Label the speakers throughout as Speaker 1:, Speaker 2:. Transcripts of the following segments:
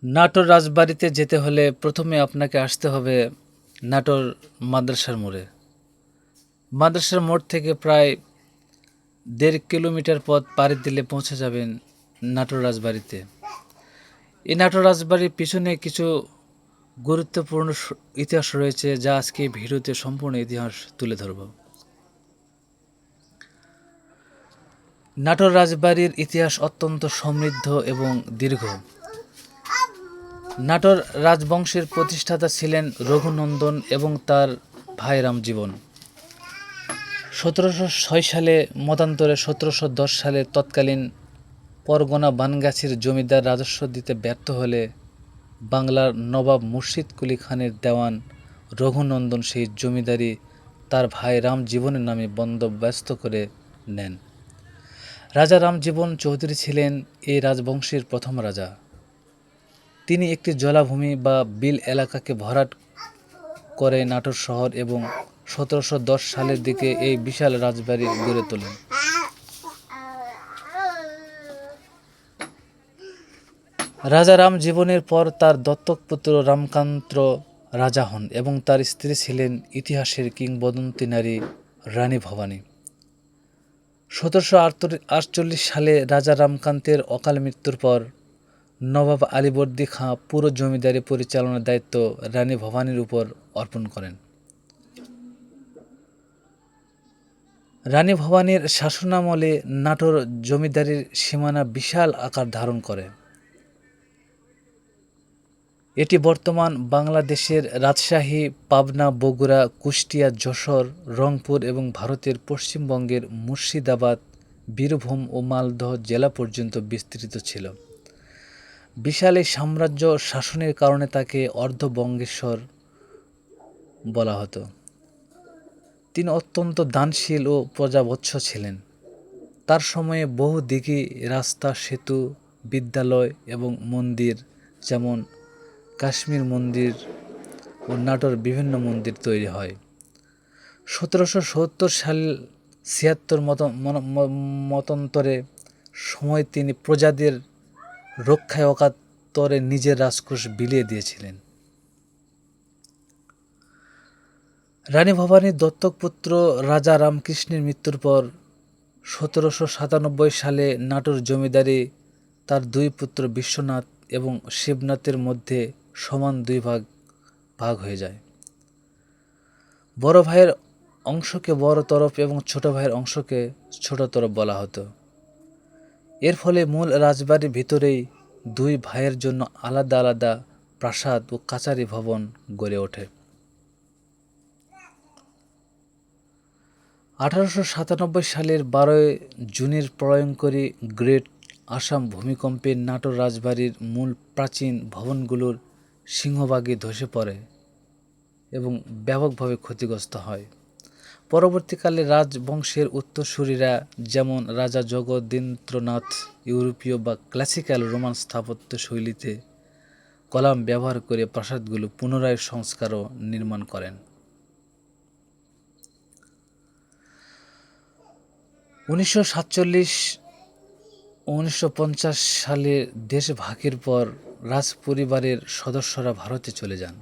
Speaker 1: নাটোর রাজবাড়িতে যেতে হলে প্রথমে আপনাকে আসতে হবে নাটোর মাদ্রাসার মোড়ে। মাদ্রাসার মোড় থেকে প্রায় 1.5 কিলোমিটার পথ পাড়ি দিলে পৌঁছে যাবেন নাটোর রাজবাড়িতে। এই নাটোর রাজবাড়ির পিছনে কিছু গুরুত্বপূর্ণ ইতিহাস রয়েছে, যা আজকে এই ভিডিওতে সম্পূর্ণ ইতিহাস তুলে ধরব। নাটোর রাজবাড়ির ইতিহাস অত্যন্ত সমৃদ্ধ এবং দীর্ঘ। নাটোর রাজবংশের প্রতিষ্ঠাতা ছিলেন রঘুনন্দন এবং তার ভাই রামজীবন। 1706 সালে মতান্তরে 1710 সালে তৎকালীন পরগনা বানগাছির জমিদার রাজস্ব দিতে ব্যর্থ হলে বাংলার নবাব মুর্শিদ কুলি খানের দেওয়ান রঘুনন্দন সেই জমিদারি তার ভাই রামজীবনের নামে বন্দোবস্ত করে নেন। রাজা রামজীবন চৌধুরী ছিলেন এই রাজবংশের প্রথম রাজা। তিনি একটি জলাভূমি বা বিল এলাকাকে ভরাট করে নাটোর শহর এবং 1710 সালের দিকে এই বিশাল রাজবাড়ি গড়ে তোলেন। রাজা রামজীবনের পর তার দত্তক পুত্র রামকান্ত রাজা হন এবং তার স্ত্রী ছিলেন ইতিহাসের কিংবদন্তি নারী রানী ভবানী। 1748 সালে রাজা রামকান্তের অকাল মৃত্যুর পর নবাব আলীবর্দী খাঁ পুরো জমিদারি পরিচালনার দায়িত্ব রানী ভবানীর উপর অর্পণ করেন। রানী ভবানীর শাসনামলে নাটোর জমিদারির সীমানা বিশাল আকার ধারণ করে। এটি বর্তমান বাংলাদেশের রাজশাহী, পাবনা, বগুড়া, কুষ্টিয়া, যশোর, রংপুর এবং ভারতের পশ্চিমবঙ্গের মুর্শিদাবাদ, বীরভূম ও মালদহ জেলা পর্যন্ত বিস্তৃত ছিল। বিশাল এই সাম্রাজ্য শাসনের কারণে তাকে অর্ধবঙ্গেশ্বর বলা হতো। তিনি অত্যন্ত দানশীল ও প্রজাবৎস ছিলেন। তার সময়ে বহু দিঘি, রাস্তা, সেতু, বিদ্যালয় এবং মন্দির যেমন কাশ্মীর মন্দির ও নাটোর বিভিন্ন মন্দির তৈরি হয়। 1770 সাল 76 মতান্তরে সময় তিনি প্রজাদের রক্ষায় অকাতরে নিজের রাজকোষ বিলিয়ে দিয়েছিলেন। রানী ভবানীর দত্তক পুত্র রাজা রামকৃষ্ণের মৃত্যুর পর 1797 সালে নাটোর জমিদারি তার দুই পুত্র বিশ্বনাথ এবং শিবনাথের মধ্যে সমান দুই ভাগ হয়ে যায়। বড় ভাইয়ের অংশকে বড় তরফ এবং ছোট ভাইয়ের অংশকে ছোট তরফ বলা হতো। এর ফলে মূল রাজবাড়ির ভিতরেই দুই ভাইয়ের জন্য আলাদা আলাদা প্রাসাদ ও কাচারি ভবন গড়ে ওঠে। 1897 সালের 12 জুনের প্রলয়ঙ্করী গ্রেট আসাম ভূমিকম্পে নাটোর রাজবাড়ির মূল প্রাচীন ভবনগুলোর সিংহভাগই ধসে পড়ে এবং ব্যাপকভাবে ক্ষতিগ্রস্ত হয়। পরবর্তীকালে রাজবংশের উত্তরসূরিরা যেমন রাজা জগদীন্দ্রনাথ ইউরোপীয় বা ক্লাসিক্যাল রোমান স্থাপত্য শৈলীতে কলাম ব্যবহার করে প্রাসাদগুলো পুনরায় সংস্কার ও নির্মাণ করেন। 1947-1950 সালে দেশ ভাগের পর রাজ পরিবারের সদস্যরা ভারতে চলে যান।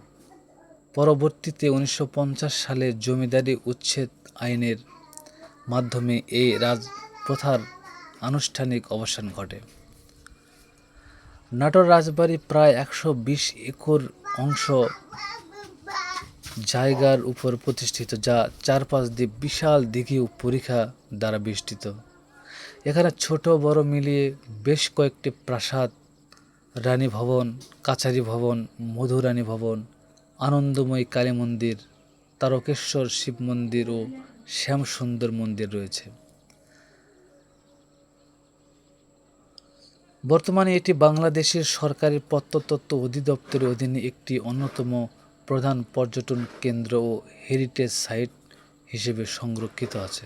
Speaker 1: পরবর্তীতে 1950 সালে জমিদারি উচ্ছেদ আইনের মাধ্যমে এই রাজপ্রথার আনুষ্ঠানিক অবসান ঘটে। নাটোর রাজবাড়ি প্রায় 120 একর অংশ জায়গার উপর প্রতিষ্ঠিত, যা চারপাশ দিয়ে বিশাল দিঘি ও পরিখা দ্বারা বেষ্টিত। এখানে ছোট বড় মিলিয়ে বেশ কয়েকটি প্রাসাদ, রানী ভবন, কাছারি ভবন, মধুরানী ভবন, আনন্দময়ী কালী মন্দির, তারকেশ্বর শিব মন্দির ও শ্যামসুন্দর মন্দির রয়েছে। বর্তমানে এটি বাংলাদেশের সরকারি প্রত্নতত্ত্ব অধিদপ্তরের অধীনে একটি অন্যতম প্রধান পর্যটন কেন্দ্র ও হেরিটেজ সাইট হিসেবে সংরক্ষিত আছে।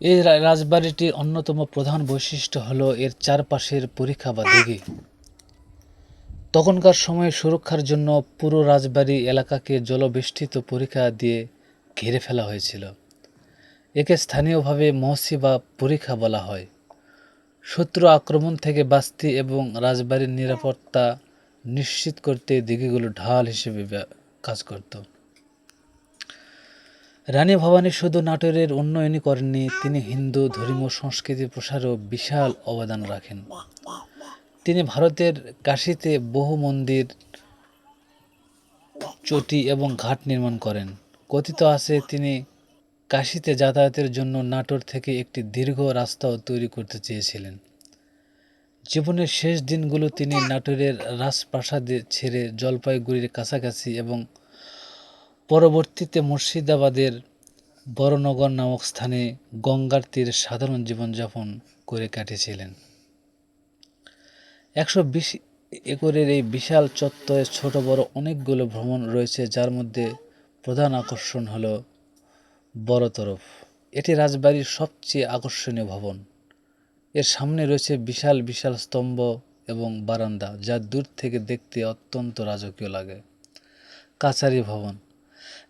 Speaker 1: এই রাজবাড়িটির অন্যতম প্রধান বৈশিষ্ট্য হল এর চারপাশের পরিখা বা দিঘি। তখনকার সময়ে সুরক্ষার জন্য পুরো রাজবাড়ি এলাকাকে জলবেষ্টিত পরিখা দিয়ে ঘিরে ফেলা হয়েছিল। একে স্থানীয়ভাবে মহসি বা পরীক্ষা বলা হয়। শত্রু আক্রমণ থেকে বাঁচতে এবং রাজবাড়ির নিরাপত্তা নিশ্চিত করতে দিঘিগুলো ঢাল হিসেবে কাজ করত। রানী ভবানী শুধু নাটোরের উন্নয়নই করেননি, তিনি হিন্দু ধর্মীয় সংস্কৃতির প্রসারেও বিশাল অবদান রাখেন। তিনি ভারতের কাশীতে বহু মন্দির, চটি এবং ঘাট নির্মাণ করেন। কথিত আছে তিনি কাশীতে যাতায়াতের জন্য নাটোর থেকে একটি দীর্ঘ রাস্তাও তৈরি করতে চেয়েছিলেন। জীবনের শেষ দিনগুলো তিনি নাটোরের রাজপ্রাসাদে ছেড়ে জলপাইগুড়ির কাছাকাছি এবং পরবর্তীতে মুর্শিদাবাদের বড়নগর নামক স্থানে গঙ্গার তীরে সাধারণ জীবনযাপন করে কাটিয়েছিলেন। 120 একরের এই বিশাল চত্বরে ছোট বড় অনেকগুলো ভবন রয়েছে, যার মধ্যে প্রধান আকর্ষণ হল বড় তরফ। এটি রাজবাড়ির সবচেয়ে আকর্ষণীয় ভবন। এর সামনে রয়েছে বিশাল বিশাল স্তম্ভ এবং বারান্দা, যা দূর থেকে দেখতে অত্যন্ত রাজকীয় লাগে। কাছারি ভবন,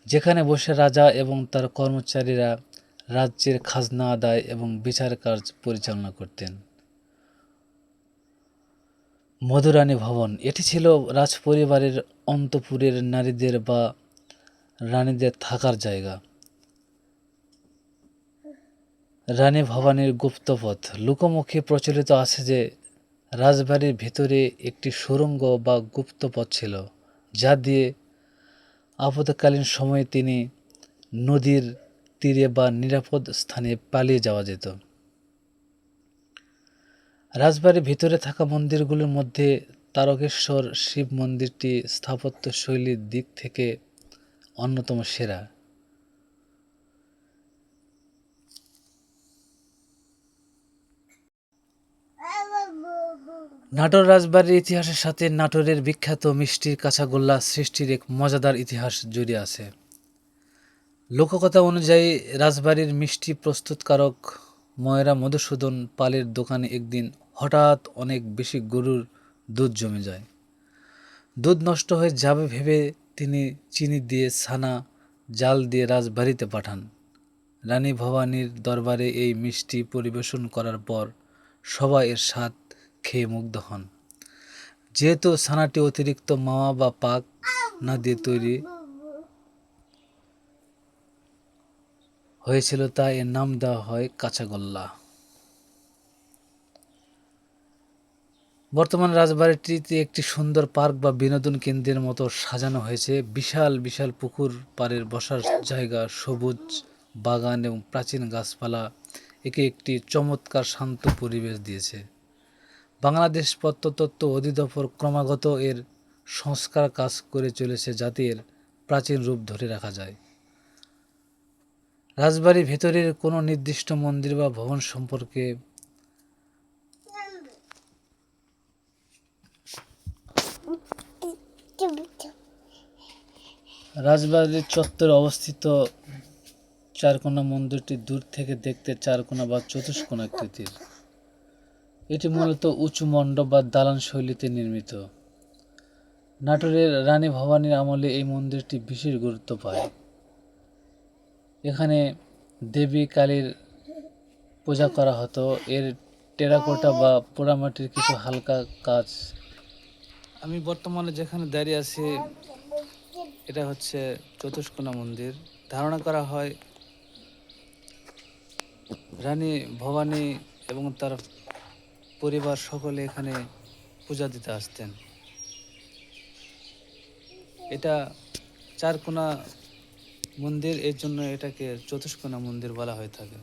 Speaker 1: যেখানে বসে রাজা এবং তার কর্মচারীরা রাজ্যের খাজনা আদায় এবং বিচার কাজ পরিচালনা করতেন। মধুরানী ভবন, এটি ছিল রাজপরিবারের অন্তঃপুরের নারীদের বা রানীদের থাকার জায়গা। রানী ভবানীর গুপ্তপথ, লোকমুখে প্রচলিত আছে যে রাজবাড়ির ভিতরে একটি সুড়ঙ্গ বা গুপ্তপথ ছিল, যা দিয়ে আপদকালীন সময়ে তিনি নদীর তীরে বা নিরাপদ স্থানে পালিয়ে যাওয়া যেত। রাজবাড়ির ভিতরে থাকা মন্দিরগুলোর মধ্যে তারকেশ্বর শিব মন্দিরটি স্থাপত্যশৈলীর দিক থেকে অন্যতম সেরা। নাটোর রাজবাড়ির ইতিহাসের সাথে নাটোরের বিখ্যাত মিষ্টির কাঁচাগোল্লা সৃষ্টির এক মজাদার ইতিহাস জড়িয়ে আছে। লোককথা অনুযায়ী রাজবাড়ির মিষ্টি প্রস্তুতকারক ময়রা মধুসূদন পালের দোকানে একদিন হঠাৎ অনেক বেশি গরুর দুধ জমে যায়। দুধ নষ্ট হয়ে যাবে ভেবে তিনি চিনি দিয়ে ছানা জাল দিয়ে রাজবাড়িতে পাঠান। রানী ভবানীর দরবারে এই মিষ্টি পরিবেশন করার পর সবাই এর স্বাদ খেয়ে মুগ্ধ হন। যেহেতু ছানাটি অতিরিক্ত মাওয়া বা পাক না দিয়ে তৈরি হয়েছিল, তাই এর নাম দেওয়া হয় কাঁচাগোল্লা। বর্তমান রাজবাড়িটিতে একটি সুন্দর পার্ক বা বিনোদন কেন্দ্রের মতো সাজানো হয়েছে। বিশাল বিশাল পুকুর পাড়ের বসার জায়গা, সবুজ বাগান এবং প্রাচীন গাছপালা একে একটি চমৎকার শান্ত পরিবেশ দিয়েছে। বাংলাদেশ প্রত্নতত্ত্ব অধিদপ্তর ক্রমাগত এর সংস্কার কাজ করে চলেছে, যাতে এর প্রাচীন রূপ ধরে রাখা যায়। রাজবাড়ির ভেতরের কোনো নির্দিষ্ট মন্দির বা ভবন সম্পর্কে রাজবাড়ির চত্বরে অবস্থিত চারকোনা মন্দিরটি দূর থেকে দেখতে চারকোনা বা চতুষ্কোণ আকৃতির। এটি মূলত উঁচু মণ্ডপ বা দালান শৈলীতে নির্মিত। নাটোরের রানী ভবানীর আমলে এই মন্দিরটি বিশেষ গুরুত্ব পায়। এখানে দেবী কালীর পূজা করা হতো। এর টেরাকোটা বা পোড়ামাটির কিছু হালকা কাজ। আমি বর্তমানে যেখানে দাঁড়িয়ে আছি এটা হচ্ছে চতুষ্কোণা মন্দির। ধারণা করা হয় রানী ভবানী এবং তার পরিবার সকলে এখানে পূজা দিতে আসতেন। এটা চারকোনা মন্দির, এর জন্য এটাকে চতুষ্কোণা মন্দির বলা হয়ে থাকে।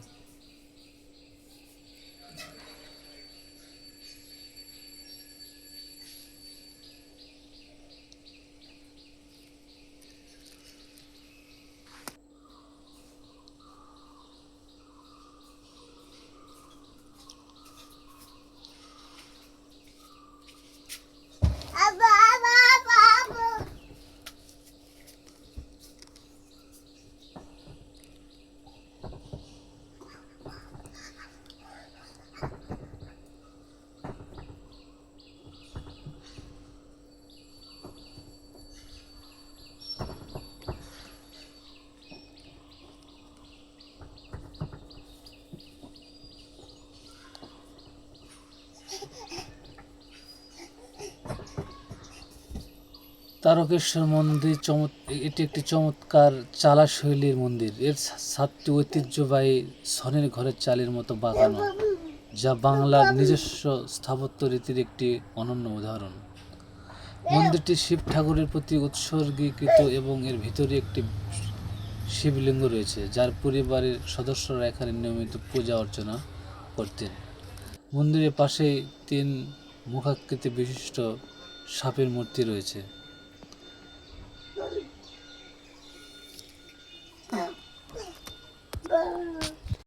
Speaker 1: তারকেশ্বর মন্দির এটি একটি চমৎকার চালা শৈলীর মন্দির। এর ছাদটি ঐতিহ্যবাহী ছনের ঘরের চালের মতো বাঁকানো, যা বাংলার নিজস্ব স্থাপত্য রীতির একটি অনন্য উদাহরণ। মন্দিরটি শিব ঠাকুরের প্রতি উৎসর্গীকৃত এবং এর ভিতরে একটি শিবলিঙ্গ রয়েছে, যার পরিবারের সদস্যরা এখানে নিয়মিত পূজা অর্চনা করতেন। মন্দিরের পাশেই 3 মুখাকৃতি বিশিষ্ট সাপের মূর্তি রয়েছে।